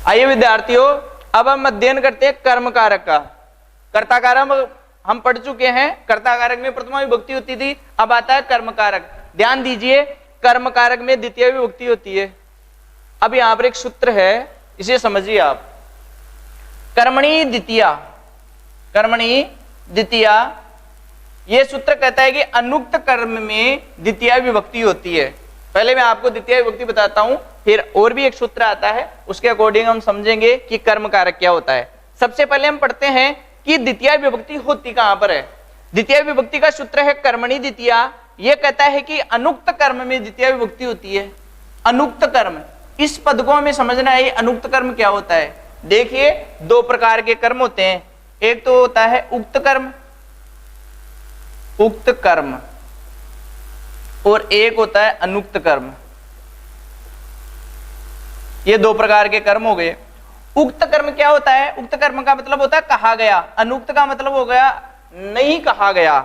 आइए विद्यार्थियों, अब हम अध्ययन करते हैं कर्म कारक का। कर्ता कारक हम पढ़ चुके हैं, कर्ता कारक में प्रथमा विभक्ति होती थी, अब आता है कर्म कारक। ध्यान दीजिए, कर्म कारक में द्वितीय विभक्ति होती है। अब यहां पर एक सूत्र है, इसे समझिए आप। कर्मणि द्वितीया, कर्मणि द्वितीया, यह सूत्र कहता है कि अनुक्त कर्म में द्वितीय विभक्ति होती है। पहले मैं आपको द्वितीय विभक्ति बताता हूं, फिर और भी एक सूत्र आता है, उसके अकॉर्डिंग हम समझेंगे कि कर्म कारक क्या होता है। सबसे पहले हम पढ़ते हैं कि द्वितीय विभक्ति होती कहां पर है। द्वितीय विभक्ति का सूत्र है कर्मणि द्वितीया। यह कहता है कि अनुक्त कर्म में द्वितीय विभक्ति होती है। अनुक्त कर्म, इस पद को हमें समझना है, अनुक्त कर्म क्या होता है। देखिए, दो प्रकार के कर्म होते हैं, एक तो होता है उक्त कर्म, उक्त कर्म, और एक होता है अनुक्त कर्म। ये दो प्रकार के कर्म हो गए। उक्त कर्म क्या होता है? उक्त कर्म का मतलब होता है कहा गया, अनुक्त का मतलब हो गया नहीं कहा गया।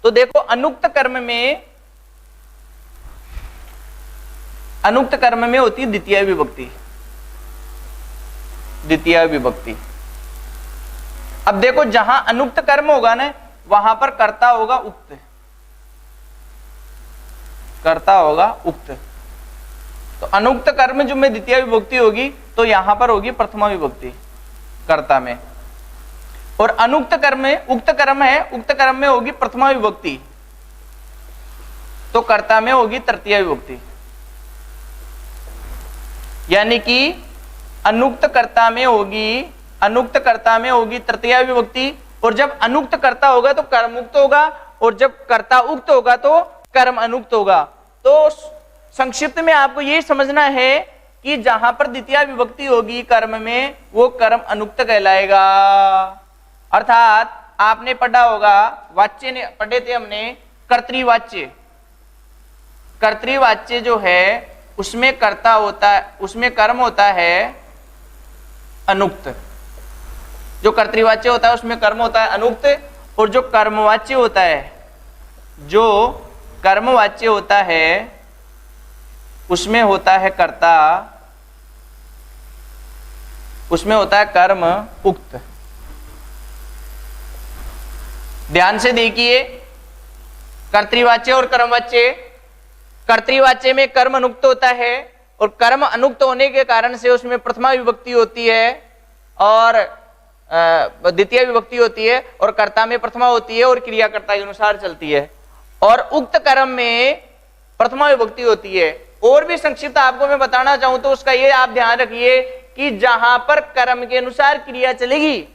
तो देखो, अनुक्त कर्म में, अनुक्त कर्म में होती है द्वितीय विभक्ति, द्वितीय विभक्ति। अब देखो, जहां अनुक्त कर्म होगा ना, वहां पर कर्ता होगा उक्त, कर्ता होगा उक्त। तो अनुक्त कर्म जो में द्वितीय विभक्ति होगी, तो यहां पर होगी प्रथमा विभक्ति कर्ता में। और अनुक्त कर्म में, उक्त कर्म है, उक्त कर्म में होगी प्रथमा विभक्ति, तो कर्ता में होगी तृतीय विभक्ति। यानी कि अनुक्त कर्ता में होगी, अनुक्त कर्ता में होगी तृतीय विभक्ति, और जब अनुक्त कर्ता होगा तो कर्म उक्त होगा, और जब कर्ता उक्त होगा तो कर्म अनुक्त होगा। तो संक्षिप्त में आपको यही समझना है कि जहां पर द्वितीय विभक्ति होगी कर्म में, वो कर्म अनुक्त कहलाएगा। अर्थात आपने पढ़ा होगा, वाच्य ने पढ़े थे हमने, कर्तृवाच्य। कर्तृवाच्य जो है उसमें कर्ता होता है, उसमें कर्म होता है अनुक्त। जो कर्तृवाच्य होता है उसमें कर्म होता है अनुक्त, और जो कर्मवाच्य होता है, जो कर्मवाच्य होता है उसमें होता है कर्ता, उसमें होता है कर्म उक्त। ध्यान से देखिए, कर्तृवाच्य और कर्मवाच्य। कर्तृवाच्य में कर्म अनुक्त होता है, और कर्म अनुक्त होने के कारण से उसमें प्रथमा विभक्ति होती है और द्वितीय विभक्ति होती है, और कर्ता में प्रथमा होती है और क्रियाकर्ता के अनुसार चलती है। और उक्त कर्म में प्रथमा विभक्ति होती है। और भी संक्षिप्त आपको मैं बताना चाहूं तो उसका ये आप ध्यान रखिए कि जहां पर कर्म के अनुसार क्रिया चलेगी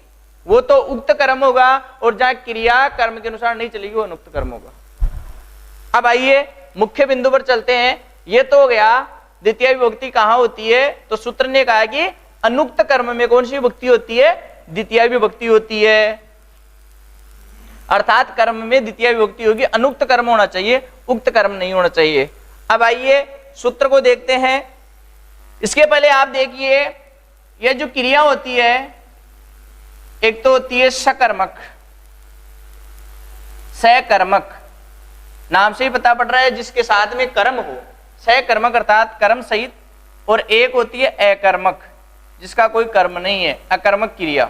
वो तो उक्त कर्म होगा, और जहां क्रिया कर्म के अनुसार नहीं चलेगी वो अनुक्त कर्म होगा। अब आइए मुख्य बिंदु पर चलते हैं। ये तो हो गया द्वितीय विभक्ति कहां होती है, तो सूत्र ने कहा कि अनुक्त कर्म में कौन सी विभक्ति होती है? द्वितीय विभक्ति होती है। अर्थात कर्म में द्वितीय विभक्ति होगी, अनुक्त कर्म होना चाहिए, उक्त कर्म नहीं होना चाहिए। अब आइए सूत्र को देखते हैं। इसके पहले आप देखिए, यह जो क्रिया होती है, एक तो होती है सकर्मक, सकर्मक, नाम से ही पता पड़ रहा है जिसके साथ में कर्म हो, सकर्मक अर्थात कर्म सहित। और एक होती है अकर्मक, जिसका कोई कर्म नहीं है, अकर्मक क्रिया।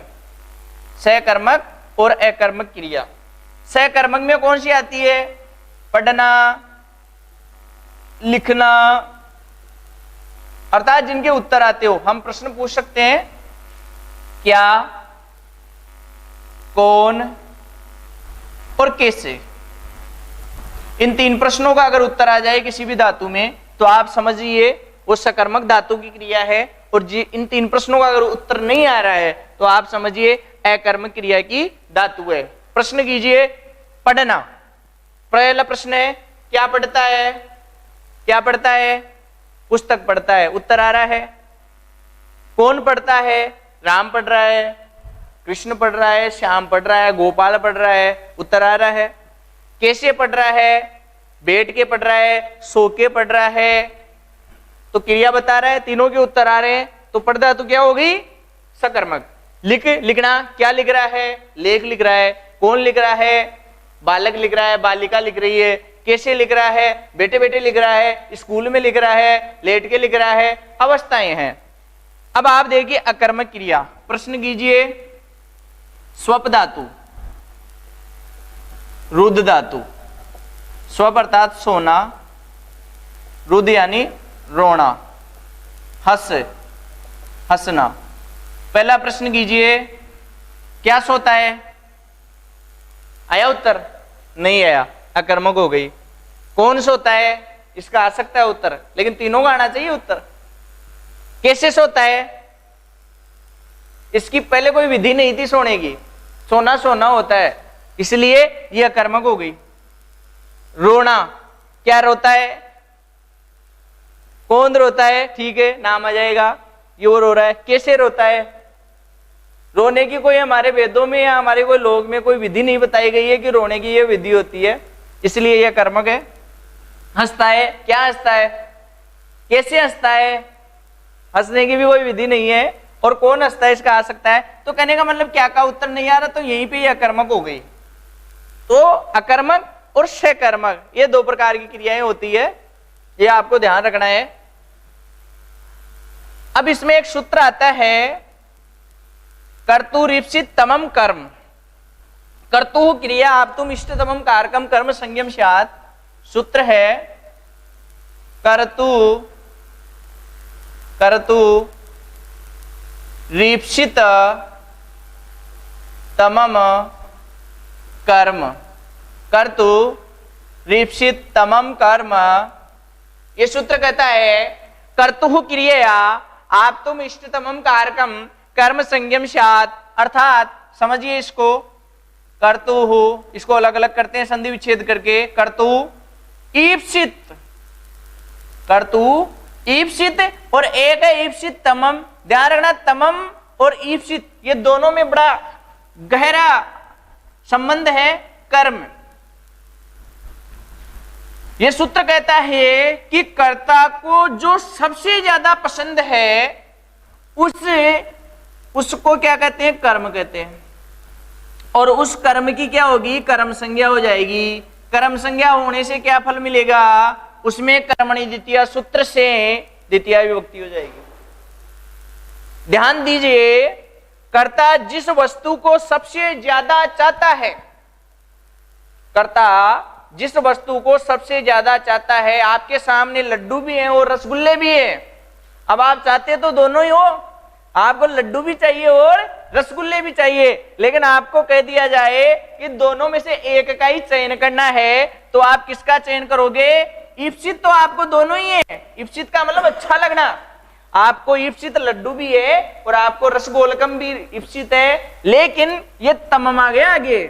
सकर्मक और अकर्मक क्रिया। सकर्मक में कौन सी आती है? पढ़ना, लिखना, अर्थात जिनके उत्तर आते हो। हम प्रश्न पूछ सकते हैं, क्या, कौन और कैसे। इन तीन प्रश्नों का अगर उत्तर आ जाए किसी भी धातु में, तो आप समझिए वो सकर्मक धातु की क्रिया है। और इन तीन प्रश्नों का अगर उत्तर नहीं आ रहा है, तो आप समझिए अकर्मक क्रिया की धातु है। प्रश्न कीजिए, पढ़ना। पहला प्रश्न है, क्या पढ़ता है? क्या पढ़ता है? पुस्तक पढ़ता है, उत्तर आ रहा है। कौन पढ़ता है? राम पढ़ रहा है, कृष्ण पढ़ रहा है, श्याम पढ़ रहा है, गोपाल पढ़ रहा है, उत्तर आ रहा है। कैसे पढ़ रहा है? बैठ के पढ़ रहा है, सो के पढ़ रहा है, तो क्रिया बता रहा है, तीनों के उत्तर आ रहे हैं। तो पढ़ धातु क्या होगी? सकर्मक। लिख, लिखना, क्या लिख रहा है? लेख लिख रहा है। कौन लिख रहा है? बालक लिख रहा है, बालिका लिख रही है। कैसे लिख रहा है? बैठे बैठे लिख रहा है, स्कूल में लिख रहा है, लेट के लिख रहा है, अवस्थाएं हैं। अब आप देखिए अकर्मक क्रिया, प्रश्न कीजिए। स्वप धातु, रुद्र धातु, स्वप अर्थात सोना, रुद्र यानी रोना, हस हंसना। पहला प्रश्न कीजिए, क्या सोता है? आया उत्तर? नहीं आया, अकर्मक हो गई। कौन सोता है? इसका आ सकता है उत्तर, लेकिन तीनों का आना चाहिए उत्तर। कैसे सोता है? इसकी पहले कोई विधि नहीं थी सोने की, सोना सोना होता है, इसलिए यह अकर्मक हो गई। रोना, क्या रोता है? कौन रोता है? ठीक है, नाम आ जाएगा, ये वो रो रहा है। कैसे रोता है? रोने की कोई हमारे वेदों में या हमारे कोई लोग में कोई विधि नहीं बताई गई है कि रोने की ये विधि होती है, इसलिए यह कर्मक है। हंसता है, क्या हंसता है? कैसे हंसता है? हंसने की भी कोई विधि नहीं है, और कौन हंसता है इसका आ सकता है। तो कहने का मतलब क्या का उत्तर नहीं आ रहा, तो यहीं पे यह अकर्मक हो गई। तो अकर्मक और सकर्मक ये दो प्रकार की क्रियाएं होती है, ये आपको ध्यान रखना है। अब इसमें एक सूत्र आता है, कर्तुरीप्सित तमम कर्म। कर्तु क्रिया आप तुम इष्टतमम कारकम कर्म संयम स्यात्। सूत्र है कर्तु रीप्सित तमम कर्म। कर्तु रीप्सित तमम कर्म, ये सूत्र कहता है कर्तु क्रिया आप तुम इष्टतमम कारकम कर्म संयम स्यात्। अर्थात समझिए इसको, कर्तु इसको अलग अलग करते हैं संधि विच्छेद करके। कर्तु ईप्सित, कर्तु ईप्सित, और एक है ईप्सित तमम। ध्यान रखना, तमम और ईप्सित ये दोनों में बड़ा गहरा संबंध है कर्म। यह सूत्र कहता है कि कर्ता को जो सबसे ज्यादा पसंद है उसको क्या कहते हैं? कर्म कहते हैं। और उस कर्म की क्या होगी? कर्म संज्ञा हो जाएगी। कर्म संज्ञा होने से क्या फल मिलेगा? उसमें कर्मणि द्वितीया सूत्र से द्वितीया विभक्ति हो जाएगी। ध्यान दीजिए, कर्ता जिस वस्तु को सबसे ज्यादा चाहता है, कर्ता जिस वस्तु को सबसे ज्यादा चाहता है, आपके सामने लड्डू भी हैं और रसगुल्ले भी हैं। अब आप चाहते तो दोनों ही हो, आपको लड्डू भी चाहिए और रसगुल्ले भी चाहिए, लेकिन आपको कह दिया जाए कि दोनों में से एक का ही चयन करना है, तो आप किसका चयन करोगे? ईप्सित तो आपको दोनों ही है। ईप्सित का मतलब अच्छा लगना, आपको ईप्सित लड्डू भी है और आपको रसगोलकम भी ईप्सित है, लेकिन ये तमम आ गया आगे।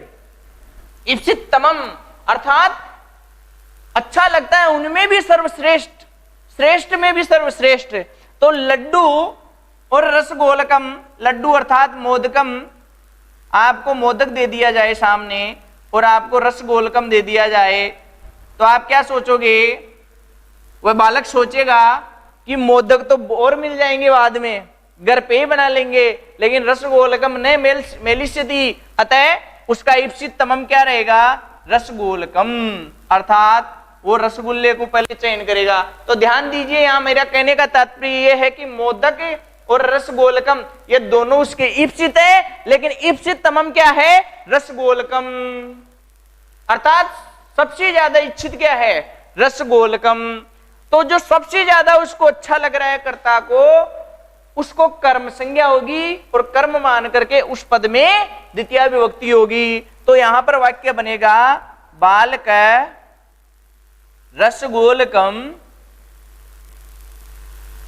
ईप्सित तमम अर्थात अच्छा लगता है उनमें भी सर्वश्रेष्ठ, श्रेष्ठ में भी सर्वश्रेष्ठ। तो लड्डू और रसगोलकम, लड्डू अर्थात मोदकम, आपको मोदक दे दिया जाए सामने और आपको रसगोलकम दे दिया जाए, तो आप क्या सोचोगे? वह बालक सोचेगा कि मोदक तो और मिल जाएंगे बाद में, घर पे ही बना लेंगे, लेकिन रसगोलकम ने मेलिष्यति, अतः उसका ईप्सित तमम क्या रहेगा? रसगोलकम, अर्थात वो रसगुल्ले को पहले चयन करेगा। तो ध्यान दीजिए, यहां मेरा कहने का तात्पर्य यह है कि मोदक और रसगोलकम ये दोनों उसके ईप्सित है, लेकिन ईप्सित तमम क्या है? रसगोलकम, अर्थात सबसे ज्यादा इच्छित क्या है? रसगोलकम। तो जो सबसे ज्यादा उसको अच्छा लग रहा है कर्ता को, उसको कर्म संज्ञा होगी और कर्म मान करके उस पद में द्वितीय विभक्ति होगी। तो यहां पर वाक्य बनेगा बालक रसगोलकम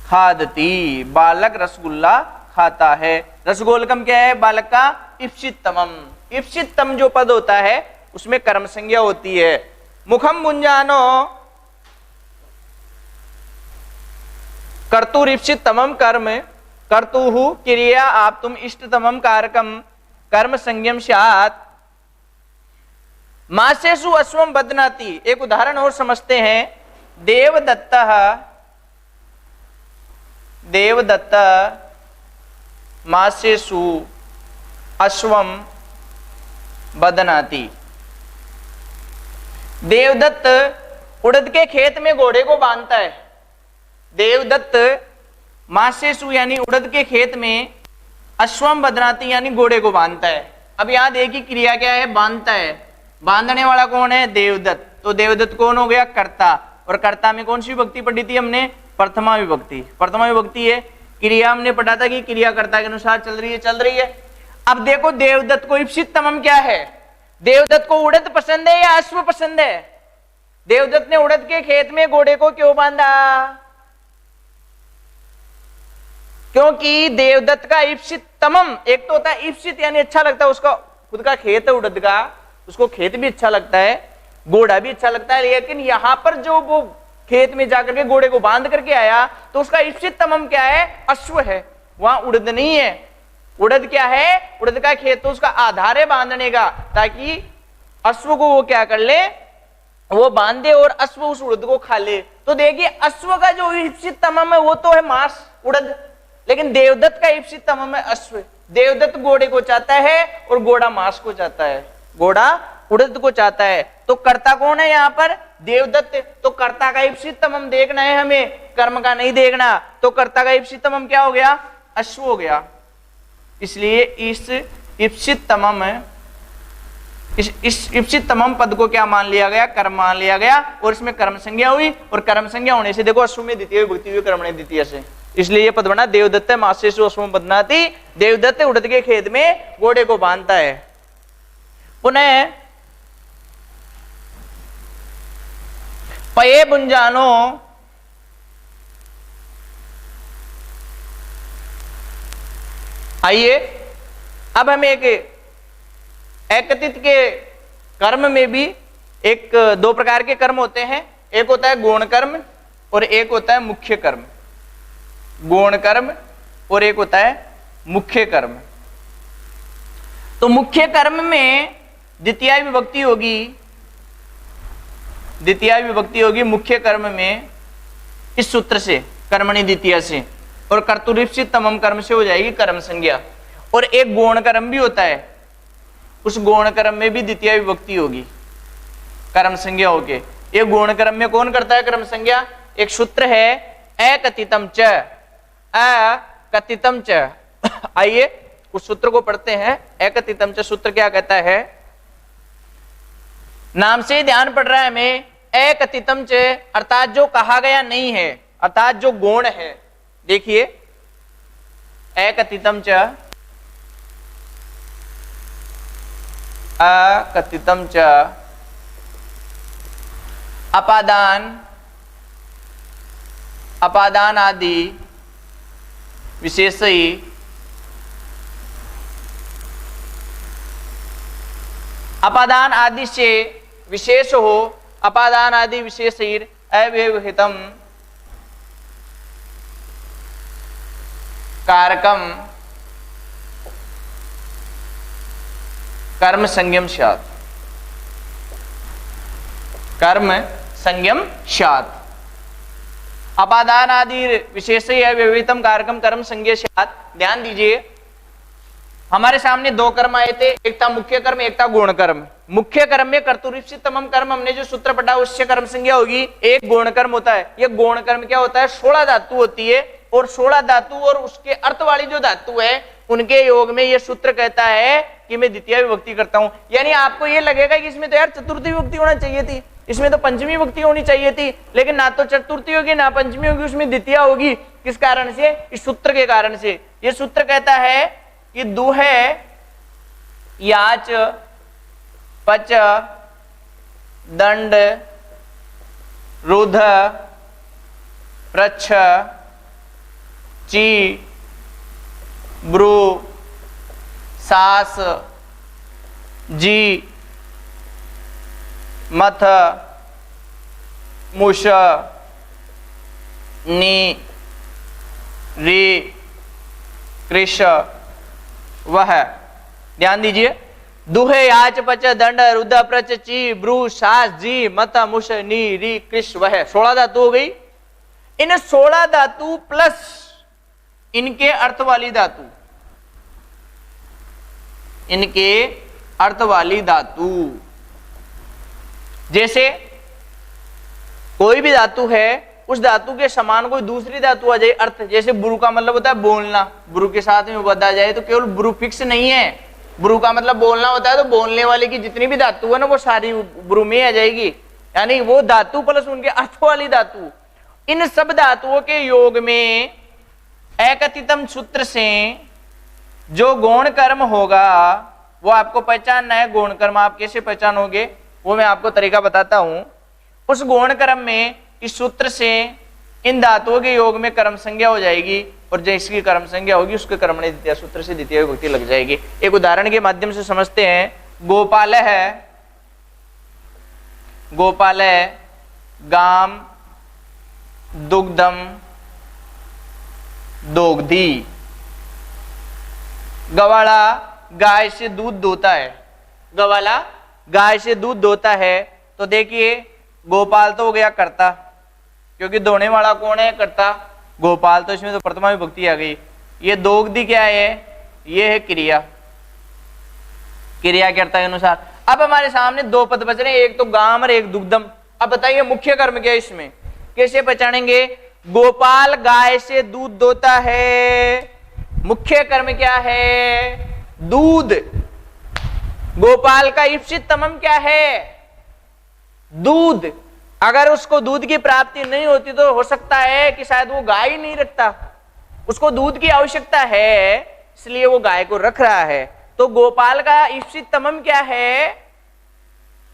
खादती। बालक रसगुल्ला खाता है। रसगोलकम क्या है? बालक का ईप्सिततमम। ईप्सिततम जो पद होता है उसमें कर्म संज्ञा होती है। मुखम भुंजानो कर्तुरीप्सिततमम कर्म, कर्तुहु क्रिया आप तुम इष्टतमम कारकम कर्म संज्ञम स्यात्। मासेषु अश्वम बध्नाति। एक उदाहरण और समझते हैं। देवदत्त मासेषु अश्वम बध्नाति। देवदत्त उड़द के खेत में घोड़े को बांधता है। देवदत्त मासेसु यानी उड़द के खेत में, अश्वम बदनाति यानी घोड़े को बांधता है। अब यहाँ देखिए क्रिया क्या है, बांधता है। बांधने वाला कौन है, देवदत्त। तो देवदत्त कौन हो गया, कर्ता। और कर्ता में कौन सी विभक्ति पढ़ी थी हमने, प्रथमा विभक्ति। प्रथमा विभक्ति है। क्रिया हमने पढ़ा था कि क्रिया कर्ता के अनुसार चल रही है, चल रही है। अब देखो देवदत्त को इप्सित तमम क्या है, देवदत्त को उड़द पसंद है या अश्व पसंद है। देवदत्त ने उड़द के खेत में घोड़े को क्यों बांधा, क्योंकि देवदत्त का इप्सित तमम, एक तो होता है इप्सित यानी अच्छा लगता है, उसका खुद का खेत है उड़द का, उसको खेत भी अच्छा लगता है, घोड़ा भी अच्छा लगता है। लेकिन यहां पर जो वो खेत में जाकर के घोड़े को बांध करके आया तो उसका इप्सित तमम क्या है, अश्व है, वहां उड़द नहीं है। उड़द क्या है, उड़द का खेत तो उसका आधार है बांधने का, ताकि अश्व को वो क्या कर ले, वो बांधे और अश्व उस उड़द को खा ले। तो देखिए अश्व का जो इप्सित तमम है वो तो है मांस उड़द, लेकिन देवदत्त का इप्सित तमम है अश्व। देवदत्त घोड़े को चाहता है और घोड़ा मांस को चाहता है, घोड़ा उड़द को चाहता है। तो कर्ता कौन है यहाँ पर, देवदत्त। तो कर्ता का इप्सित तमम देखना है हमें, कर्म का नहीं देखना। तो कर्ता का इप्सित तमम क्या हो गया, अश्व हो गया। इसलिए इस इप्सित तमम इस इप्सित तमम पद को क्या मान लिया गया, कर्म मान लिया गया, और इसमें कर्म संज्ञा हुई। और कर्म संज्ञा होने से देखो अश्व में द्वितीय विभक्ति हुई, कर्म ने द्वितीय से, इसलिए ये पद बना देवदत्त मासेसु अश्वम बदनाति। देवदत्त उड़द के खेत में घोड़े को बांधता है। पुनः पये बुंजानो, आइए अब हम एक एकतित के कर्म में भी एक दो प्रकार के कर्म होते हैं, एक होता है गौण कर्म और एक होता है मुख्य कर्म। गौण कर्म और एक होता है मुख्य कर्म। तो मुख्य कर्म में द्वितीय विभक्ति होगी, द्वितीय विभक्ति होगी मुख्य कर्म में इस सूत्र से, कर्मणि द्वितीय से, और कर्तुरिप्सित तमम कर्म से हो जाएगी कर्म संज्ञा। और एक गौण कर्म भी होता है, उस गौण कर्म में भी द्वितीय विभक्ति होगी कर्म संज्ञा होके। ये गौण कर्म में कौन करता है कर्म संज्ञा, एक सूत्र है अकथितम च, अकथितम च। आइए उस सूत्र को पढ़ते हैं। अकथितम च सूत्र क्या कहता है, नाम से ध्यान पड़ रहा है हमें। अकथितम च अर्थात जो कहा गया नहीं है, अर्थात जो गौण है। देखिए अकथितम च, अकथितम च अपादान, अपादान आदि विशेषई अपादान आदि से विशेष हो, अपादान आदि विशेषैर अव्यवहितम कारकम कर्म संज्ञम स्यात्, कर्म संज्ञम स्यात्। अपादान आदि विशेषै अव्यवहितम कारकम कर्म संज्ञा स्यात्। ध्यान दीजिए, हमारे सामने दो कर्म आए थे, एक था मुख्य कर्म, एक था गौण कर्म। मुख्य कर्म में कर्तुरिप्सित तमम कर्म हमने जो सूत्र पढ़ा उससे कर्म संज्ञा होगी। एक गौण कर्म होता है। ये गौण कर्म क्या होता है, 16 धातु होती है, और 16 धातु और उसके अर्थ वाली जो धातु है उनके योग में ये सूत्र कहता है कि मैं द्वितीय विभक्ति करता हूं। यानी आपको ये लगेगा कि इसमें तो यार चतुर्थी विभक्ति होना चाहिए थी, इसमें तो पंचमी विभक्ति होनी चाहिए थी, लेकिन ना तो चतुर्थी होगी ना पंचमी होगी, उसमें द्वितीय होगी। किस कारण से, इस सूत्र के कारण से। ये सूत्र कहता है कि दुहे याच पच दंड रुध प्रच्छ ची ब्रू सास जी मथ मुश नी री कृष वह। ध्यान दीजिए, दुहे याच पच दंड रुद प्रच ची ब्रू सास जी मत मुश नी री कृष वह। 16 धातु हो गई। इन 16 धातु प्लस इनके अर्थ वाली धातु, इनके अर्थ वाली धातु, जैसे कोई भी धातु है उस धातु के समान कोई दूसरी धातु आ जाए अर्थ, जैसे ब्रू का मतलब होता है बोलना, ब्रू के साथ में बदला जाए तो केवल ब्रू फिक्स नहीं है, ब्रू का मतलब बोलना होता है, तो बोलने वाले की जितनी भी धातु है ना वो सारी ब्रू में आ जाएगी, यानी वो धातु प्लस उनके अर्थ वाली धातु। इन सब धातुओं के योग में एकतितम सूत्र से जो गौण कर्म होगा वो आपको पहचानना है। गौण कर्म आप कैसे पहचानोगे वो मैं आपको तरीका बताता हूं। उस गौण कर्म में इस सूत्र से इन धातुओं के योग में कर्म संज्ञा हो जाएगी, और जिसकी कर्म संज्ञा होगी उसके कर्मणि द्वितीया सूत्र से द्वितीय विभक्ति लग जाएगी। एक उदाहरण के माध्यम से समझते हैं। गोपाल है, गोपाल है गाम दुग्धम दोग्धी। गवाला गाय से दूध दोता है, गवाला गाय से दूध दोता है, तो देखिए गोपाल तो हो गया कर्ता, क्योंकि दोने वाला कौन है? कर्ता। गोपाल तो इसमें तो प्रथमा विभक्ति आ गई। ये दोग्धी क्या है? ये है क्रिया, क्रिया कर्ता के अनुसार। अब हमारे सामने दो पद बच रहे हैं, एक तो गाम और एक दुग्धम। अब बताइए मुख्य कर्म क्या है इसमें, कैसे पहचानेंगे? गोपाल गाय से दूध दोता है, मुख्य कर्म क्या है? दूध। गोपाल का इप्सित तमम क्या है? दूध। अगर उसको दूध की प्राप्ति नहीं होती तो हो सकता है कि शायद वो गाय ही नहीं रखता, उसको दूध की आवश्यकता है इसलिए वो गाय को रख रहा है। तो गोपाल का इप्सित तमम क्या है?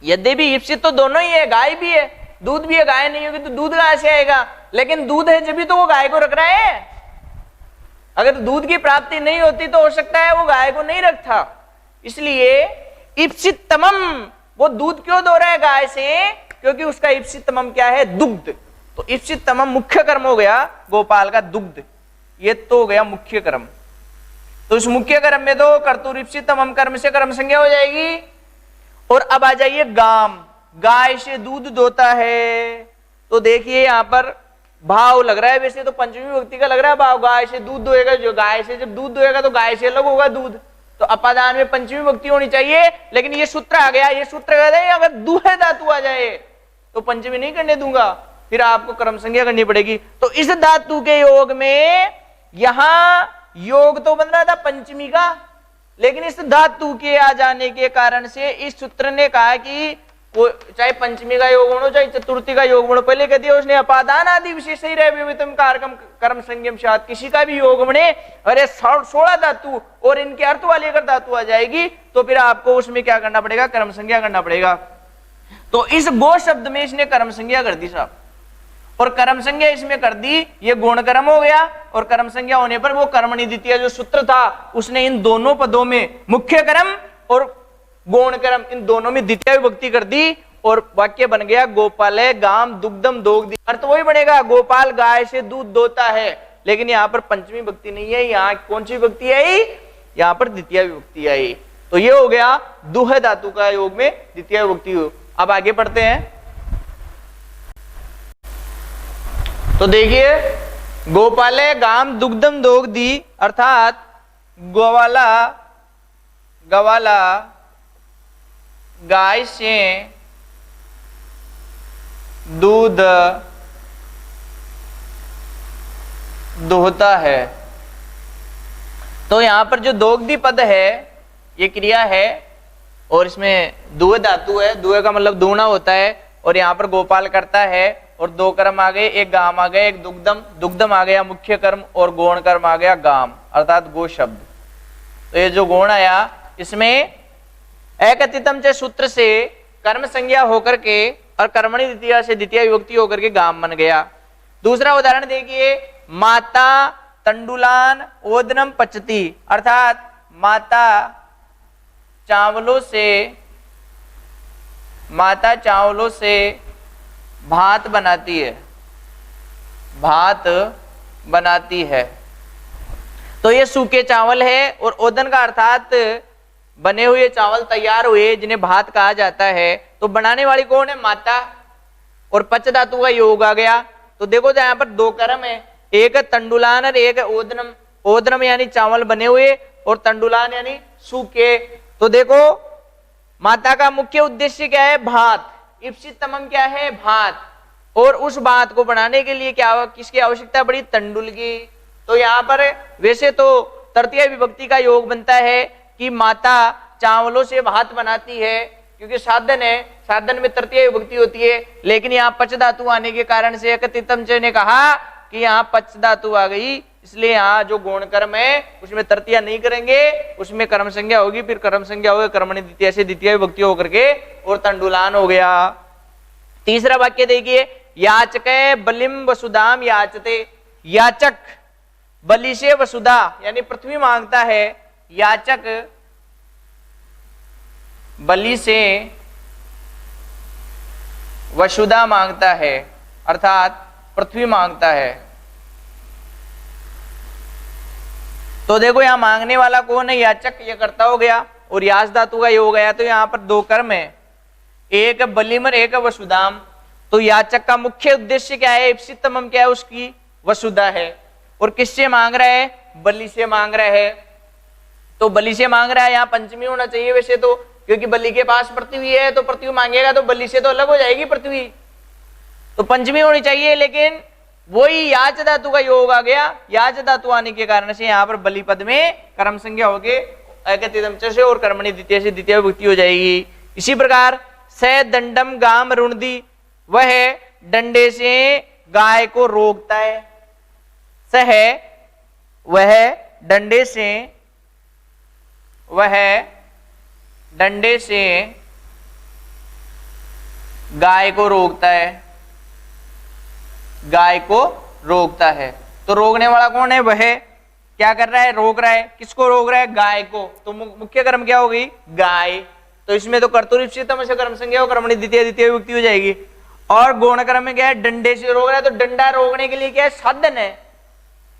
यद्यपि इप्सित तो दोनों ही है, गाय भी है दूध भी है, गाय नहीं होगी तो दूध कहां से आएगा? लेकिन दूध है जब भी तो वो गाय को रख रहा है। अगर दूध की प्राप्ति नहीं होती तो हो सकता है वो गाय को नहीं रखता, इसलिए इप्सित तमम वो दूध क्यों दो रहा है गाय से? क्योंकि उसका इप्सित तमम क्या है? दुग्ध। तो इप्सित तमम मुख्य कर्म हो गया गोपाल का दुग्ध, ये तो हो गया मुख्य कर्म। तो इस मुख्य कर्म में तो कर्तुर इप्सित तमम कर्म से कर्म संज्ञा हो जाएगी। और अब आ जाइए गाम, गाय से दूध दोता है, तो देखिए यहां पर भाव लग रहा है, वैसे तो पंचमी विभक्ति का लग रहा है भाव, गाय से दूध दोएगा, जो गाय से जब दूध दोएगा तो गाय से अलग होगा दूध, तो अपादान में पंचमी विभक्ति होनी चाहिए। लेकिन ये सूत्र आ गया, ये सूत्र कहते हैं अगर दूहे धातु आ जाए तो पंचमी नहीं करने दूंगा, फिर आपको कर्म संज्ञा करनी पड़ेगी। तो इस धातु के योग में यहां योग तो बन रहा था पंचमी का, लेकिन इस धातु के आ जाने के कारण से इस सूत्र ने कहा कि चाहे पंचमी का योग बनो चाहे चतुर्थी का योग बनो, पहले कह दिया उसने अपादान आदि विशेष ही रहे कारकम कर्म संज्ञम शायद किसी का भी योग बने, अरे 16 धातु और इनके अर्थ वाली अगर धातु आ जाएगी तो फिर आपको उसमें क्या करना पड़ेगा? कर्म संज्ञा करना पड़ेगा। तो इस गो शब्द में इसने कर्म संज्ञा कर दी साहब, और कर्म संज्ञा इसमें कर दी, ये गुण कर्म हो गया, और कर्म संज्ञा होने पर वो कर्मणि द्वितीय जो सूत्र था उसने इन दोनों पदों में मुख्य कर्म और गौण कर्म इन दोनों में द्वितीय विभक्ति कर दी, और वाक्य बन गया गोपाल गाम दुग्धम दोग्धी। अर्थ वही बनेगा, गोपाल गाय से दूध दोता है, लेकिन यहाँ पर पंचमी विभक्ति नहीं है, यहाँ कौन सी विभक्ति आई? यहाँ पर द्वितीय विभक्ति आई। तो ये हो गया दुह धातु का योग में द्वितीय विभक्ति हो। अब आगे पढ़ते हैं। तो देखिए गोपाले गाम दुग्धम दोग्धी, अर्थात गोवाला गवाला गाय से दूध दोहता है। तो यहां पर जो दोग्धी पद है ये क्रिया है, और इसमें दुह धातु है, दुह का मतलब दूना होता है, और यहाँ पर गोपाल करता है, और दो कर्म आ गए, एक गाम आ गया, एक दुग्धम, दुग्धम आ गया मुख्य कर्म, और गौण कर्म आ गया गाम अर्थात गो शब्द। तो ये जो गौण आया इसमें एकतितम च सूत्र से कर्म संज्ञा होकर के और कर्मणि द्वितीय से द्वितीय विभक्ति होकर के गाम बन गया। दूसरा उदाहरण देखिए, माता तंडुलान ओदनम पचती, अर्थात माता चावलों से भात बनाती है, भात बनाती है। तो ये सूखे चावल है, और ओदन का अर्थात बने हुए चावल तैयार हुए जिन्हें भात कहा जाता है। तो बनाने वाली कौन है? माता, और पच धातु का योग आ गया। तो देखो यहाँ पर दो कर्म है, एक तंडुलान और एक ओदनम। ओदनम यानी चावल बने हुए, और तंडुलान यानी सूखे। तो देखो माता का मुख्य उद्देश्य क्या है? भात। इप्सित तमम क्या है? भात। और उस बात को बनाने के लिए क्या किसकी आवश्यकता पड़ी? तंडुल की। तो यहाँ पर वैसे तो तृतीय विभक्ति का योग बनता है कि माता चावलों से भात बनाती है, क्योंकि साधन है, साधन में तृतीय विभक्ति होती है। लेकिन यहाँ पच धातु आने के कारण से एकतितम ने कहा कि यहाँ पच धातु आ गई, इसलिए यहाँ जो गौण कर्म है उसमें तृतीया नहीं करेंगे, उसमें कर्म संज्ञा होगी, फिर कर्म संज्ञा होगी कर्मणि द्वितीय से द्वितीय विभक्ति होकर के और तंडुलान हो गया। तीसरा वाक्य देखिए, याचक बलिम वसुधाम याचते। याचक बलि से वसुधा यानी पृथ्वी मांगता है, याचक बलि से वसुधा मांगता है, अर्थात पृथ्वी मांगता है। तो देखो यहां मांगने वाला कौन है? याचक, ये कर्ता हो गया और याच धातु का योग गया। तो यहां पर दो कर्म है, एक बलिमर एक वसुधाम। तो याचक का मुख्य उद्देश्य क्या है? इप्सितमम क्या है? उसकी वसुधा है। और किससे मांग रहा है? बलि से मांग रहा है। तो बलि से मांग रहा है, यहाँ पंचमी होना चाहिए वैसे तो, क्योंकि बलि के पास पृथ्वी है, तो पृथ्वी मांगेगा तो बलि से तो अलग हो जाएगी पृथ्वी, तो पंचमी होनी चाहिए। लेकिन वही याच धातु का योग आ गया, याच धातु आने के कारण से यहाँ पर बलि पद में कर्म संज्ञा हो गए एकतितम से और कर्मणि द्वितीय से द्वितीय विभक्ति हो जाएगी। इसी प्रकार स दंडम गाम रुणदी, वह डंडे से गाय को रोकता है। सह वह डंडे से गाय को रोकता है, गाय को रोकता है। तो रोकने वाला कौन है? वह क्या कर रहा है? रोक रहा है। किसको रोक रहा है? गाय को। तो मुख्य कर्म क्या होगी? गाय। तो इसमें तो कर्तुरीप्सितम से कर्म संज्ञा और कर्मणि द्वितीय द्वितीय विभक्ति हो जाएगी। और गौण कर्म में क्या है? डंडे से रोक रहा है। तो डंडा रोकने के लिए क्या है? साधन है,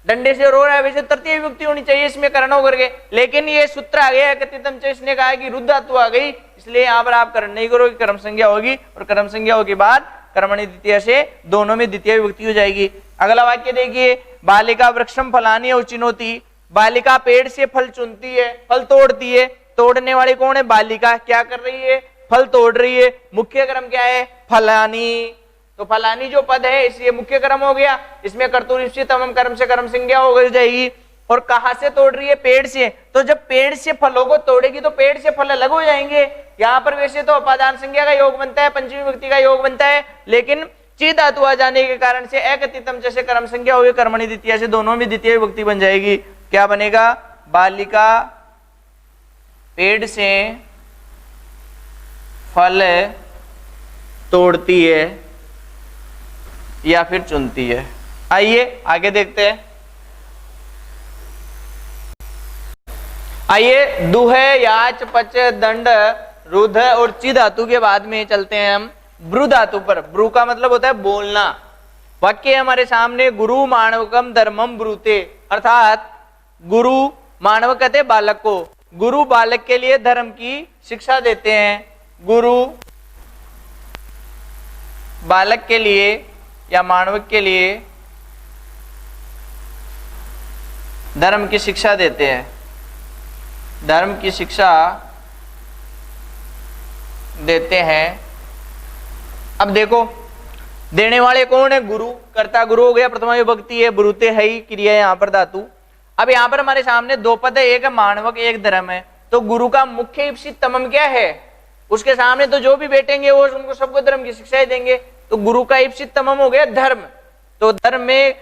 डंडे से रो रहा है। वैसे तृतीय विभक्ति होनी चाहिए इसमें करण होकर के, लेकिन ये सूत्र आ गया एकतितम से, इसने कहा कि रुद्ध धातु आ गई, इसलिए यहाँ पर आप करण नहीं करोगे, कर्म संज्ञा होगी और कर्म संज्ञा होने के बाद कर्मणि द्वितीय से दोनों में द्वितीय विभक्ति हो जाएगी। अगला वाक्य देखिए, बालिका वृक्षम फलानी उचिनोती। बालिका पेड़ से फल चुनती है, फल तोड़ती है। तोड़ने वाली कौन है? बालिका। क्या कर रही है? फल तोड़ रही है। मुख्य कर्म क्या है? फलानी। तो फलानी जो पद है इसलिए मुख्य कर्म हो गया, इसमें कर्तुरीप्सितम कर्म से कर्म संज्ञा हो जाएगी। और कहां से तोड़ रही है? पेड़ से। तो जब पेड़ से फलों को तोड़ेगी तो पेड़ से फल अलग हो जाएंगे। यहाँ पर वैसे तो अपादान संज्ञा का योग बनता है, पंचमी विभक्ति का योग बनता है, लेकिन ची धातु आ जाने के कारण से एकतितम जैसे कर्म संज्ञा होगी, कर्मणि द्वितीय से दोनों में द्वितीय विभक्ति बन जाएगी। क्या बनेगा? बालिका पेड़ से फल तोड़ती है या फिर चुनती है। आइए आगे देखते हैं। आइए दुह याच पच दंड रुध और ची धातु के बाद में चलते हैं हम ब्रु धातु पर। ब्रु का मतलब होता है बोलना। वाक्य हमारे सामने, गुरु मानवकम धर्मम ब्रूते, अर्थात गुरु मानव कहते बालक को, गुरु बालक के लिए धर्म की शिक्षा देते हैं। गुरु बालक के लिए या मानव के लिए धर्म की शिक्षा देते हैं, धर्म की शिक्षा देते हैं। अब देखो देने वाले कौन है? गुरु। कर्ता गुरु हो गया, प्रथमा विभक्ति है, ब्रूते है ही क्रिया है यहाँ पर धातु। अब यहाँ पर हमारे सामने दो पद है, एक है मानवक एक धर्म है। तो गुरु का मुख्य इप्सित तमम क्या है? उसके सामने तो जो भी बैठेंगे वो उनको सबको धर्म की शिक्षा देंगे। तो गुरु का इप्सित तमम हो गया धर्म। तो धर्म में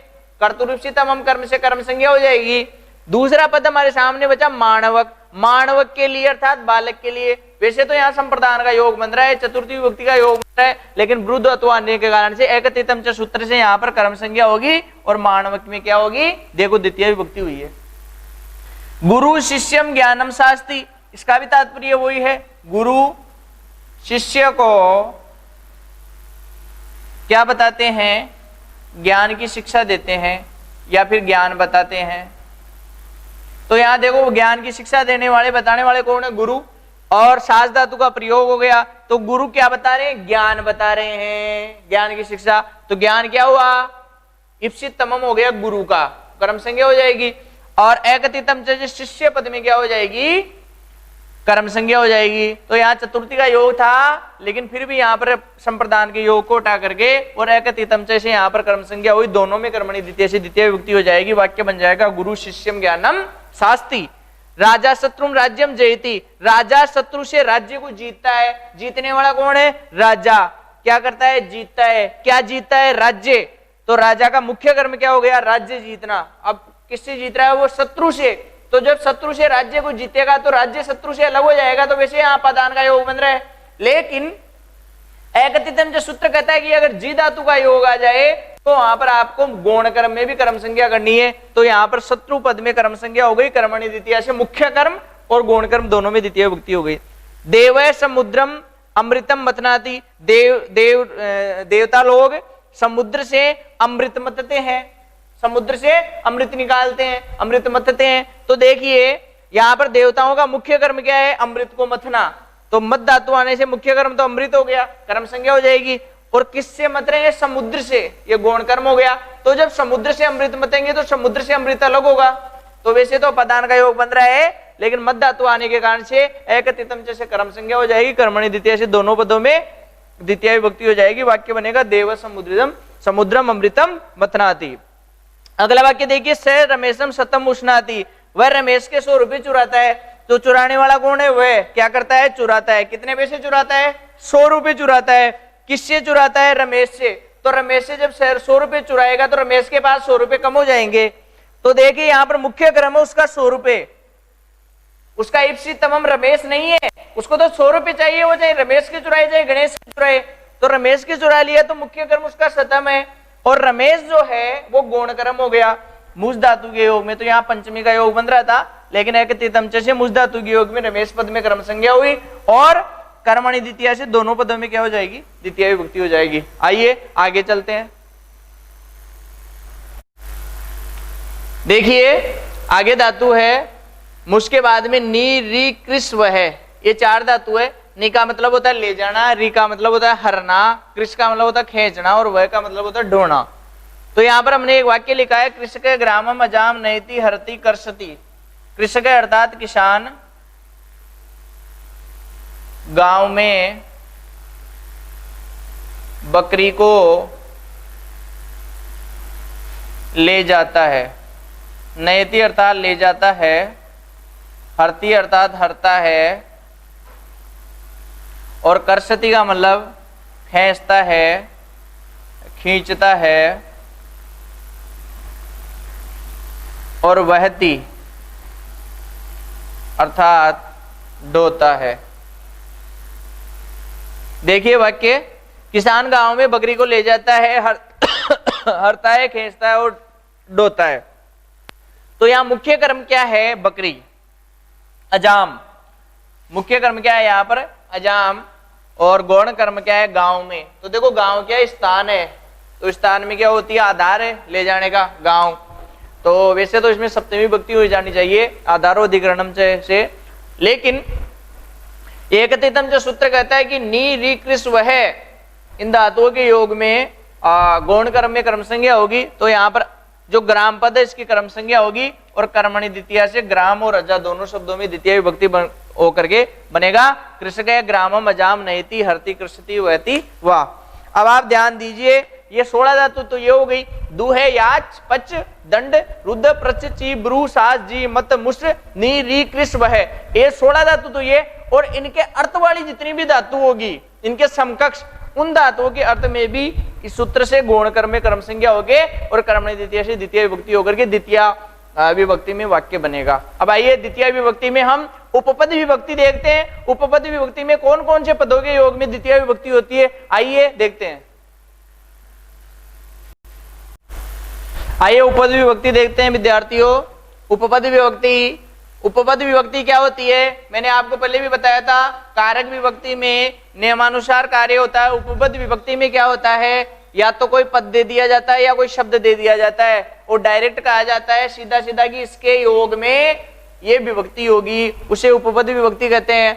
कर्तुरीप्सित तमम कर्म से कर्म संज्ञा हो जाएगी। दूसरा पद हमारे सामने बचा मानवक। मानवक के लिए अर्थात बालक के लिए। वैसे तो यहाँ संप्रदान का योग बन रहा है, चतुर्थी विभक्ति का योग बन रहा है, लेकिन वृद्ध अथवा आने के कारण से एकतितम च सूत्र से यहाँ पर कर्म संज्ञा होगी और मानवक में क्या होगी? देखो द्वितीय विभक्ति हुई है। गुरु शिष्यम ज्ञानम शास्ति, इसका भी तात्पर्य वही है। गुरु शिष्य को क्या बताते हैं? ज्ञान की शिक्षा देते हैं या फिर ज्ञान बताते हैं। तो यहां देखो ज्ञान की शिक्षा देने वाले बताने वाले कौन है? गुरु। और सास धातु का प्रयोग हो गया, तो गुरु क्या बता रहे हैं? ज्ञान बता रहे हैं, ज्ञान की शिक्षा। तो ज्ञान क्या हुआ? इप्सित तमम हो गया गुरु का, कर्म संज्ञा हो जाएगी। और एकतितम शिष्य पद में क्या हो जाएगी? कर्म संज्ञा हो जाएगी। तो यहाँ चतुर्थी का योग था, लेकिन फिर भी यहाँ पर संप्रदान के योग को उठा करके और एकतितम से यहाँ पर कर्म संज्ञा हुई, दोनों में कर्मणि द्वितीय से द्वितीय विभक्ति हो जाएगी। वाक्य बन जाएगा गुरु शिष्यम ज्ञानम शास्ति। राजा शत्रुम राज्यम जयति, राजा शत्रु से राज्य को जीतता है। जीतने वाला कौन है? राजा। क्या करता है? जीतता है। क्या जीतता है? राज्य। तो राजा का मुख्य कर्म क्या हो गया? राज्य जीतना। अब किससे जीत रहा है वो? शत्रु से। तो जब शत्रु से राज्य को जीतेगा तो राज्य शत्रु से अलग हो जाएगा, तो वैसे यहाँ पदान का योग बन रहा है। लेकिन एकतितम जो सूत्र कहता है कि अगर जी धातु का योग आ जाए तो वहां पर आपको गौण कर्म में भी कर्म संज्ञा करनी है। तो यहाँ पर शत्रु पद में कर्म संज्ञा हो गई कर्मणि द्वितीय से, मुख्य कर्म और गौण कर्म दोनों में द्वितीय विभक्ति हो गई। देव समुद्रम अमृतम मतनाति, देवता लोग समुद्र से अमृत मतते हैं, समुद्र से अमृत निकालते हैं, अमृत मतते हैं। तो देखिए यहाँ पर देवताओं का मुख्य कर्म क्या है? अमृत को मथना। तो मत धातु आने से मुख्य कर्म तो अमृत हो गया, कर्म संज्ञा हो जाएगी। और किससे मत रहे हैं? समुद्र से, ये गौण कर्म हो गया। तो जब समुद्र से अमृत मतेंगे तो समुद्र से अमृत अलग होगा। तो वैसे तो पदान का योग बन रहा है, लेकिन मत धातु आने के कारण से एकतितम जैसे कर्म संज्ञा हो जाएगी, कर्मणि द्वितीय से दोनों पदों में द्वितीय विभक्ति हो जाएगी। वाक्य बनेगा देव समुद्रम समुद्रम अमृतम मथनाति। अगला वाक्य देखिए, स रमेशम शतम उष्णाति, वह रमेश के 100 रुपए चुराता है। तो चुराने वाला कौन है? वह क्या करता है? चुराता है। कितने पैसे चुराता है? 100 रुपए चुराता है। किससे चुराता है? रमेश से। तो रमेश से जब 100 रुपए चुराएगा तो रमेश के पास 100 रुपए कम हो जाएंगे। तो देखिए यहाँ पर मुख्य कर्म है उसका 100 रुपए, उसका इप्सितमम रमेश नहीं है, उसको तो 100 रुपए चाहिए, वो चाहे रमेश के चुराए चाहे गणेश के चुराए। तो रमेश के चुरा लिया तो मुख्य कर्म उसका शतम है, और रमेश जो है वो गौण कर्म हो गया मुझ धातु के योग में। तो यहाँ पंचमी का योग बन रहा था, लेकिन एकतितम से मुझ धातु के योग में रमेश पद में कर्म संज्ञा हुई और कर्मणि द्वितीय से दोनों पदों में क्या हो जाएगी? द्वितीय विभक्ति हो जाएगी। आइए आगे चलते हैं। देखिए आगे धातु है मुझ के बाद में नी री कृष वह, ये 4 धातु है। नी का मतलब होता है ले जाना, री का मतलब होता है हरना, कृष का मतलब होता है खींचना, और वह का मतलब होता है ढोना। तो यहाँ पर हमने एक वाक्य लिखा है, कृषक ग्रामम अजाम नयति हरति कर्षति। कृषक अर्थात किसान गांव में बकरी को ले जाता है। नयति अर्थात ले जाता है, हरती अर्थात हरता है, और कर्षति का मतलब खींचता है, खींचता है, और वहती अर्थात ढोता है। देखिए वाक्य, किसान गांव में बकरी को ले जाता है, हरता है, खींचता है और ढोता है। तो यहां मुख्य कर्म क्या है? बकरी, अजाम। मुख्य कर्म क्या है यहाँ पर? अजाम। और गौण कर्म क्या है? गांव में। तो देखो गांव क्या है? स्थान है। तो स्थान में क्या होती है? आधार है ले जाने का, गांव। तो वैसे तो इसमें सप्तमी विभक्ति हो जानी चाहिए आधारो अधिकरणम से, लेकिन एकतितम जो सूत्र कहता है कि नी री कृष वह, इन धातुओं के योग में गौण कर्म में कर्म संज्ञा होगी। तो यहाँ पर जो ग्राम पद है इसकी कर्म संज्ञा होगी, और कर्मणि द्वितीय से ग्राम और अजा दोनों शब्दों में द्वितीय विभक्ति होकर के बनेगा कृषक ग्रामम अजाम नयति हरति कृषति वहति वाह। अब आप ध्यान दीजिए, ये 16 धातु तो ये हो गई। दु है याच पच दंड रुद्र प्रच ची ब्रू सास जी मत मुश्र नी री कृष वह, ये 16 धातु तो ये, और इनके अर्थ वाली जितनी भी धातु होगी इनके समकक्ष उन धातुओं के अर्थ में भी इस सूत्र से गौण कर्म में कर्म संज्ञा होगे और कर्मणि द्वितीय से द्वितीय विभक्ति होकर के द्वितीय विभक्ति में वाक्य बनेगा। अब आइए द्वितीय विभक्ति में हम उपपद विभक्ति देखते हैं। उपपद विभक्ति में कौन कौन से पदों के योग में द्वितीय विभक्ति होती है, आइए देखते हैं। आइए उपपद विभक्ति देखते हैं विद्यार्थियों। उपपद विभक्ति, उपपद विभक्ति क्या होती है? मैंने आपको पहले भी बताया था, कारक विभक्ति में नियमानुसार कार्य होता है। उपपद विभक्ति में क्या होता है? या तो कोई पद दे दिया जाता है या कोई शब्द दे दिया जाता है, और डायरेक्ट कहा जाता है सीधा सीधा कि इसके योग में ये विभक्ति होगी, उसे उपपद विभक्ति कहते हैं।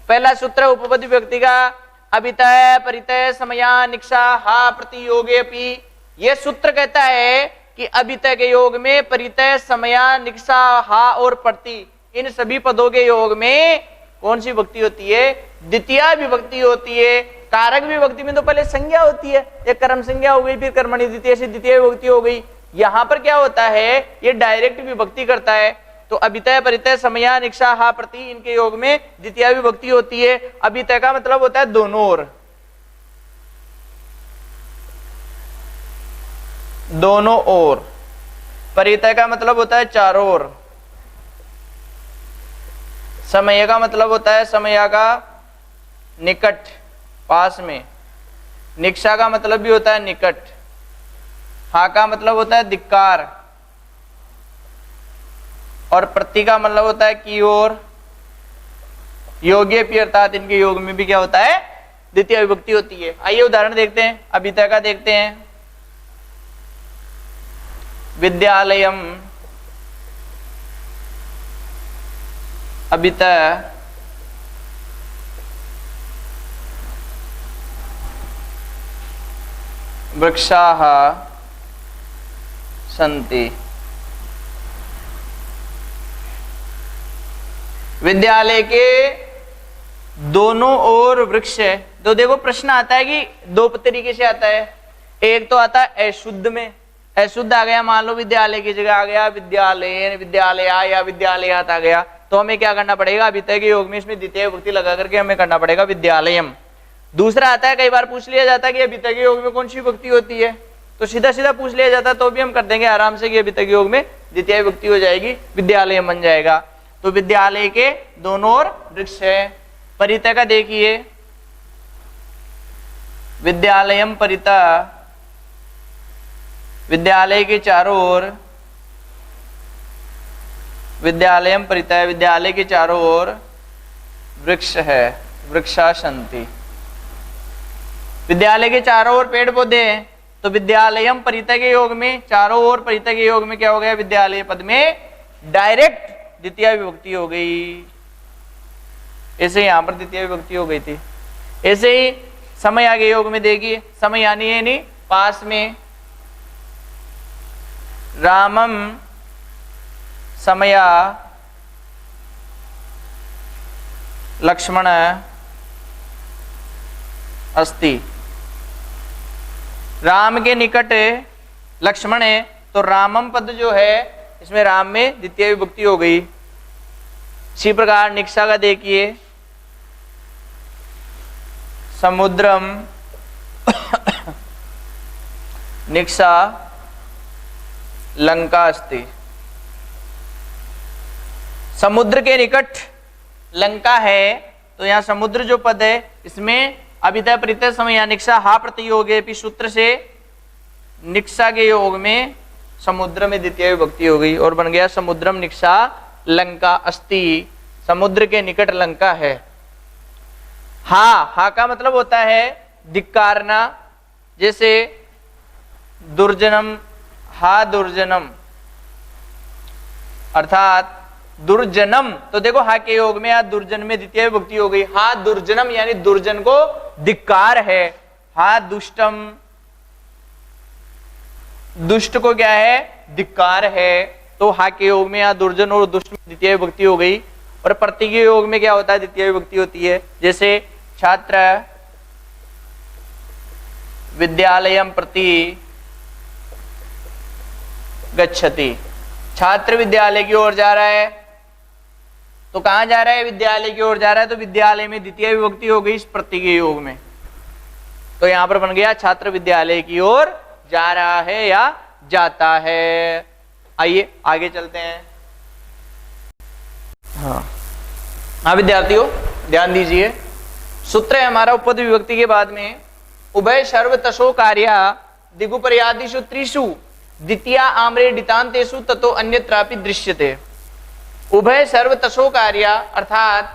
पहला सूत्र उपपद विभक्ति का, अभितय परितय समया निक्षा हा प्रतियोगे अपि। ये सूत्र कहता है कि अभितय के योग में परितय समया निक्षा हा और प्रति, इन सभी पदों के योग में कौन सी विभक्ति होती है? द्वितीय विभक्ति होती है। कारक विभक्ति में तो पहले संज्ञा होती है, एक कर्म संज्ञा हो गई, फिर कर्मणि द्वितीय से द्वितीय विभक्ति हो गई। यहां पर क्या होता है, ये डायरेक्ट विभक्ति करता है। तो अभितय परितय समया निक्षा हा प्रति, इनके योग में द्वितीय विभक्ति होती है। अभितय का मतलब होता है दोनों ओर, दोनों ओर। परितय का मतलब होता है चारों ओर। समय का मतलब होता है समया का निकट, पास में। निक्षा का मतलब भी होता है निकट। हा का मतलब होता है धिक्कार, और प्रति का मतलब होता है की ओर। योग्य पी अर्थात इनके योग में भी क्या होता है? द्वितीय विभक्ति होती है। आइए उदाहरण देखते हैं, अभितय का देखते हैं। विद्यालयम, अभितय वृक्षाः सन्ति। विद्यालय के दोनों ओर वृक्ष है। तो देखो प्रश्न आता है कि दो तरीके से आता है। एक तो आता है अशुद्ध में, अशुद्ध आ गया, मान लो विद्यालय की जगह आ गया विद्यालय, विद्यालया या विद्यालयात आ गया, तो हमें क्या करना पड़ेगा? अभितय के योग में इसमें द्वितीय विभक्ति लगा करके हमें करना पड़ेगा विद्यालयम। दूसरा आता है, कई बार पूछ लिया जाता है कि अभितय के योग में कौन सी विभक्ति होती है, तो सीधा सीधा पूछ लिया जाता है तो भी हम कर देंगे आराम से कि अभितय के योग में द्वितीय विभक्ति हो जाएगी, विद्यालय बन जाएगा। तो विद्यालय के दोनों ओर वृक्ष है। परितय का देखिए, विद्यालयम परितः, विद्यालय के चारों ओर, विद्यालयम परितः, विद्यालय के चारों ओर वृक्ष है, वृक्षा सन्ति। विद्यालय के चारों ओर पेड़ पौधे हैं, तो विद्यालयम परितः के योग में चारों ओर, परितः के योग में क्या हो गया? विद्यालय पद में डायरेक्ट द्वितीय विभक्ति हो गई। ऐसे यहां पर द्वितीय विभक्ति हो गई थी। ऐसे ही समय आगे योग में देखिए, समय यानी पास में। रामम समया लक्ष्मण अस्ति। राम के निकट लक्ष्मण है, तो रामम पद जो है इसमें राम में द्वितीय विभक्ति हो गई। इसी प्रकार निक्षा का देखिए, समुद्रम निक्षा लंका अस्ति। समुद्र के निकट लंका है, तो यहां समुद्र जो पद है इसमें अभितय परितय समय निक्षा हा प्रतियोगे सूत्र से निक्षा के योग में समुद्र में द्वितीय विभक्ति हो गई और बन गया समुद्रम निक्षा लंका अस्ति। समुद्र के निकट लंका है। हा का मतलब होता है धिक्कारना, जैसे दुर्जनम, हा दुर्जनम, अर्थात दुर्जनम। तो देखो हा के योग में या दुर्जन में द्वितीय विभक्ति हो गई। हा दुर्जनम यानी दुर्जन को धिक्कार है। हा दुष्टम, दुष्ट को क्या है? धिक्कार है। तो हा के योग में या दुर्जन और दुष्ट में द्वितीय विभक्ति हो गई। और प्रति के योग में क्या होता है? द्वितीय विभक्ति होती है। जैसे छात्र विद्यालयम प्रति गच्छति। छात्र विद्यालय की ओर जा रहा है, तो कहां जा रहा है? विद्यालय की ओर जा रहा है, तो विद्यालय में द्वितीय विभक्ति हो गई इस प्रति के योग में। तो यहां पर बन गया छात्र विद्यालय की ओर जा रहा है या जाता है। आइए आगे चलते हैं। हाँ विद्यार्थियों ध्यान दीजिए, सूत्र है हमारा उपपद विभक्ति के बाद में उभय सर्व तसो कार्या दिगुपर्यादिषु त्रिषु द्वितीया आम्रे डितान्तेषु ततो अन्यत्रापि दृश्यते। उभय सर्व तसो कार्या अर्थात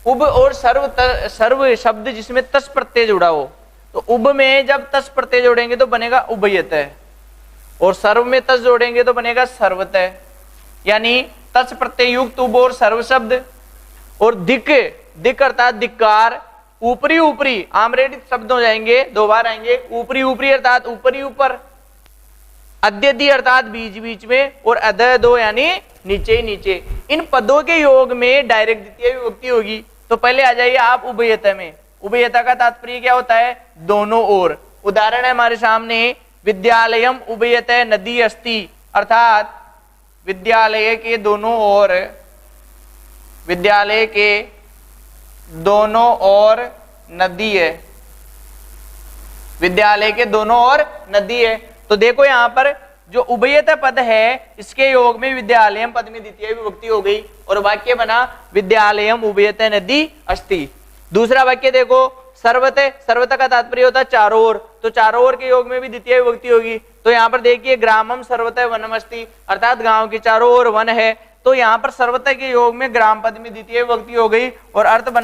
उभ और सर्व शब्द जिसमें तस प्रत्यय जुड़ा हो, तो उभ में जब तस प्रत्यय जोड़ेंगे तो बनेगा उभयतः, और सर्व में तस जोड़ेंगे तो बनेगा सर्वतः। यानी तस प्रत्यय युक्त उभ और सर्व शब्द, और दिक अर्थात धिक्कार, ऊपरी ऊपरी आम्रेडित शब्द हो जाएंगे, दो बार आएंगे। ऊपरी ऊपरी अर्थात ऊपरी ऊपर, अद्यदि अर्थात बीच बीच में, और अदय दो यानी नीचे ही नीचे। इन पदों के योग में डायरेक्ट द्वितीय विभक्ति होगी। तो पहले आ जाइए आप उभयता में। उभयता का तात्पर्य क्या होता है? दोनों ओर। उदाहरण है हमारे सामने, विद्यालयम उभयते नदी अस्ति, अर्थात विद्यालय के दोनों ओर, विद्यालय के दोनों ओर नदी है, विद्यालय के दोनों ओर नदी है। तो देखो यहां पर जो उभयता पद है इसके योग में विद्यालयम पद में द्वितीय विभक्ति हो गई और वाक्य बना विद्यालयम उभयते नदी अस्ति। दूसरा वाक्य देखो, सर्वते, सर्वता का तात्पर्य होता है चारों ओर, तो चारों ओर के योग में भी द्वितीय विभक्ति होगी। तो यहाँ पर देखिए ग्रामम सर्वते वनम अस्ति, अर्थात गांव के चारों ओर वन है। तो यहाँ पर सर्वते के योग में ग्राम पद में द्वितीय विभक्ति हो गई और अर्थ बना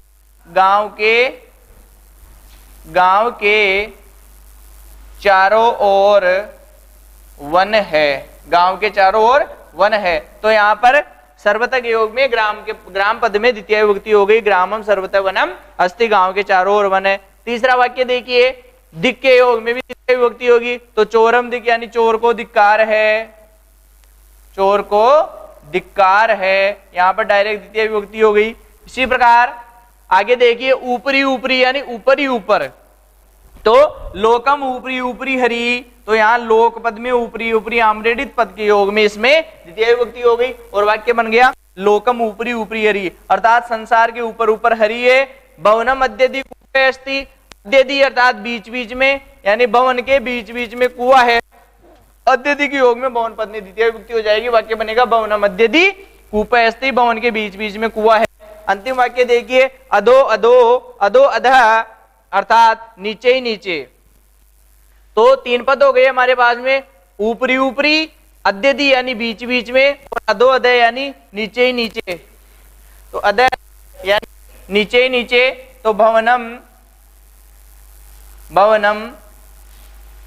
गांव के चारों ओर वन है, गांव के चारों ओर वन है। तो यहाँ पर सर्वत के योग में ग्राम पद में द्वितीय विभक्ति हो गई, ग्रामम सर्वत वनम अस्ति, गांव के चारों ओर वन है। तीसरा वाक्य देखिए, दिक के योग में भी द्वितीय विभक्ति होगी। तो चोरम दिक यानी चोर को धिक्कार है, चोर को धिक्कार है, यहाँ पर डायरेक्ट द्वितीय विभक्ति हो गई। इसी प्रकार आगे देखिए, ऊपरी ऊपरी यानी ऊपर ही ऊपर, तो लोकम ऊपरी ऊपरी हरि, तो यहाँ लोक पद में ऊपरी ऊपरी आम्रेडित पद के योग में इसमें द्वितीय विभक्ति हो गई और वाक्य बन गया लोकम ऊपरी ऊपरी हरि, अर्थात संसार के ऊपर ऊपर हरि है। भवनम अद्यदि कूपे अस्ति, अद्यदि अर्थात बीच बीच में, यानी भवन के बीच बीच में कुआं है। अद्यदि के योग में भवन पद में द्वितीय विभक्ति हो जाएगी, वाक्य बनेगा भवनम अद्यदि कूपे अस्ति, भवन के बीच बीच में कुआं है। अंतिम वाक्य देखिए, अधो अधो अधो अधः, अर्थात नीचे ही नीचे। तो तीन पद हो गए हमारे पास में, ऊपरी ऊपरी, अद्यदि यानी बीच बीच में, और अधो अधः यानी नीचे ही नीचे। तो अधः यानी नीचे ही नीचे, तो भवनम भवनम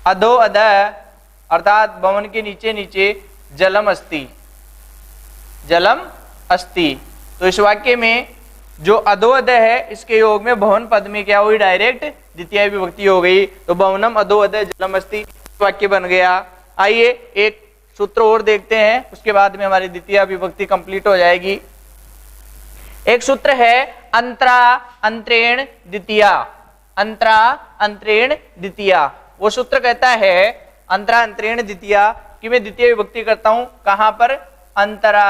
अधो अधः, अर्थात भवन के नीचे नीचे, जलम अस्ति, जलम अस्ति। तो इस वाक्य में जो अधोअधः है इसके योग में भवन पद में क्या हुई? डायरेक्ट द्वितीय विभक्ति हो गई। तो भवनम अधोअधः जलम अस्ति वाक्य बन गया। आइए एक सूत्र और देखते हैं, उसके बाद में हमारी द्वितीय विभक्ति कंप्लीट हो जाएगी। एक सूत्र है अंतरा अंतरेण द्वितीया, अंतरा अंतरेण द्वितीया। वो सूत्र कहता है अंतरा अंतरेण द्वितीया कि मैं द्वितीय विभक्ति करता हूं कहां पर? अंतरा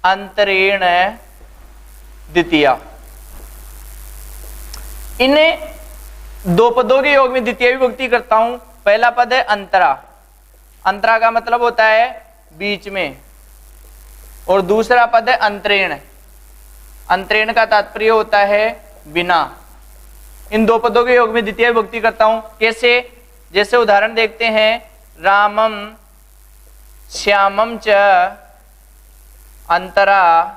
अंतरेण द्वितीया। इन दो पदों के योग में द्वितीय विभक्ति करता हूं। पहला पद है अंतरा, अंतरा का मतलब होता है बीच में, और दूसरा पद है अंतरेण, अंतरेण का तात्पर्य होता है बिना। इन दो पदों के योग में द्वितीय विभक्ति करता हूं। कैसे? जैसे उदाहरण देखते हैं, रामम श्यामम च अंतरा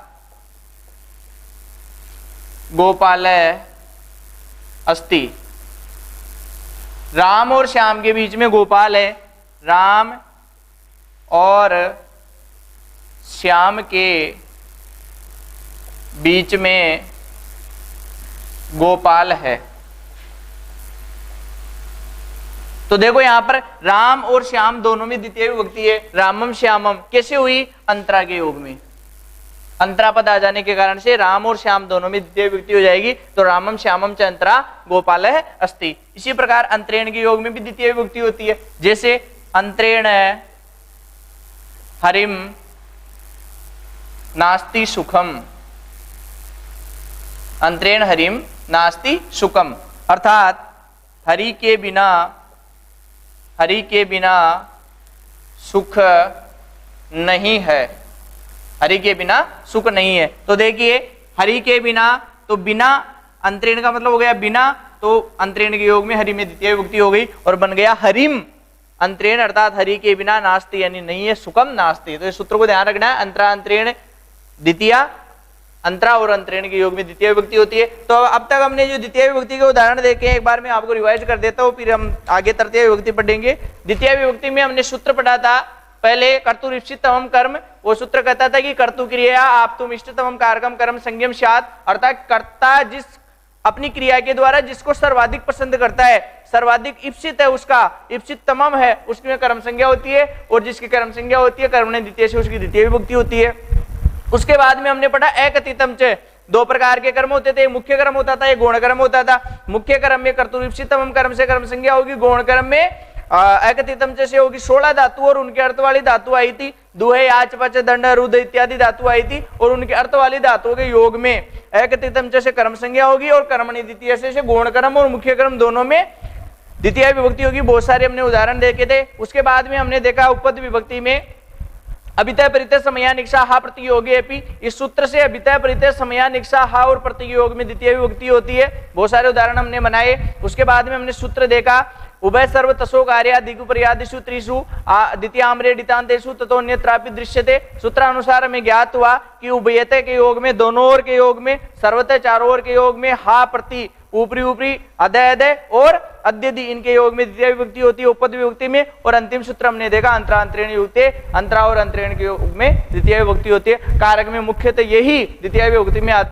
गोपाल अस्ति। राम और श्याम के बीच में गोपाल है, राम और श्याम के बीच में गोपाल है। तो देखो यहां पर राम और श्याम दोनों में द्वितीय विभक्ति है, रामम श्यामम। कैसे हुई? अंतरा के योग में, अंतरा पद आ जाने के कारण से राम और श्याम दोनों में द्वितीय विभक्ति हो जाएगी। तो रामम श्यामम च अंतरा गोपाल अस्ति। इसी प्रकार अंतरेण के योग में भी द्वितीय विभक्ति होती है। जैसे अंतरेण हरिम नास्ति सुखम, अंतरेण हरिम नास्ति सुखम, अर्थात हरि के बिना सुख नहीं है, हरि के बिना सुख नहीं है। तो देखिए हरि के बिना, तो बिना अंतरेण का मतलब हो गया बिना, तो अंतरेण के योग में हरि में द्वितीय विभक्ति हो गई और बन गया हरिम अंतरेण, अर्थात हरि के बिना नास्ति यानी नहीं है, सुखम नास्ति। तो इस सूत्र को ध्यान रखना है, अंतरा अंतरेण द्वितीया, अंतरा और अंतरेण के योग में द्वितीय विभक्ति होती है। तो अब तक हमने जो द्वितीय विभक्ति के उदाहरण देखे हैं, एक बार मैं आपको रिवाइज कर देता हूं, फिर हम आगे तृतीय विभक्ति पढ़ेंगे। द्वितीय विभक्ति में हमने सूत्र पढ़ा था, पहले कर्तुर इष्टितमम कर्म, वो सूत्र कहता था कि कर्तु क्रिया आप तुम इष्टतमम कारकम कर्म संज्ञम स्यात्, अर्थात कर्ता जिस अपनी क्रिया के द्वारा जिसको सर्वाधिक पसंद करता है, सर्वाधिक इप्सित है, उसका इप्सित तमम है, उसमें कर्म संज्ञा होती है, और जिसकी कर्म संज्ञा होती है कर्मण्य द्वितीय से उसकी द्वितीय विभक्ति होती है। उसके बाद में हमने पढ़ा एकतीतम च, दो प्रकार के कर्म होते थे, मुख्य कर्म होता था, एक गौण कर्म होता था। मुख्य कर्म में कर्तुरीप्सितम कर्म से कर्म संज्ञा होगी, गौण कर्म में एकतीतम से होगी 16 धातु और उनके अर्थ वाली धातु आई थी, दुहे आच पच दंड रुद इत्यादि धातु आई थी, और उनके अर्थ वाली धातुओं के योग में एकतीतम से कर्म संज्ञा होगी, और कर्मणि द्वितीय से गौण कर्म और मुख्य कर्म दोनों में द्वितीय विभक्ति होगी। बहुत सारे हमने उदाहरण देखे थे। उसके बाद में हमने देखा उपपद विभक्ति में अभितय परितय समयानिक्षा हा प्रतियोगी अपि, इस सूत्र से अभितय परितय समयानिक्षा हा और प्रतियोग में द्वितीय विभक्ति होती है। बहुत सारे उदाहरण हमने बनाए। उसके बाद में हमने सूत्र देखा उभय सर्व तसो कार्या दिगुपर्यादिषु त्रिषु द्वितीयाम्रे डितान्तेषु ततोन्यत्रापि दृश्यते। सूत्रानुसार हमें ज्ञात हुआ कि उभयते के योग में, दोनों ओर के योग में, सर्वतः चारों ओर के योग में हा प्रति, ऊपरी ऊपरी, अदय अदय और अद्यदि इनके योग में द्वितीय विभक्ति होती है उपपद विभक्ति में। और अंतिम सूत्र हमने देखा अंतरांतरेण युक्ते, अंतरा और अंतरेण के योग में द्वितीय विभक्ति होती है। कारक में मुख्यतः यही द्वितीय विभक्ति में